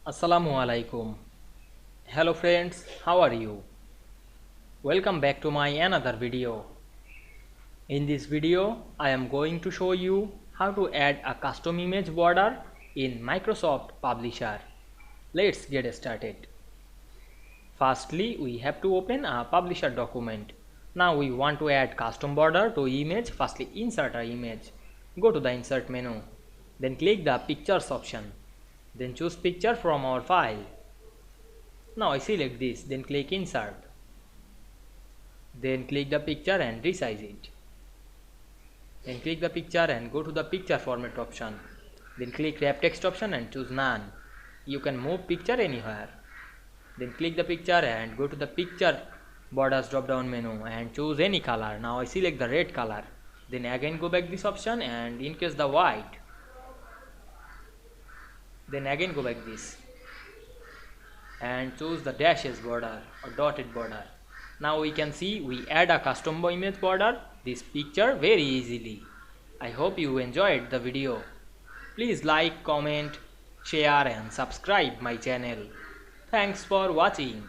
Assalamu Walaikum. Hello friends, how are you? Welcome back to my another video. In this video, I am going to show you how to add a custom image border in Microsoft Publisher. Let's get started. Firstly, we have to open a Publisher document. Now we want to add custom border to image. Firstly, insert a image. Go to the insert menu. Then click the pictures option. Then choose picture from our file. Now I select this, then click insert. Then click the picture and resize it. Then click the picture and go to the picture format option. Then click wrap text option and choose none. You can move picture anywhere. Then click the picture and go to the picture borders drop down menu and choose any color. Now I select the red color. Then again go back this option and increase the white. Then again go back this and choose the dashes border or dotted border. Now we can see we add a custom image border this picture very easily. I hope you enjoyed the video. Please like, comment, share and subscribe my channel. Thanks for watching.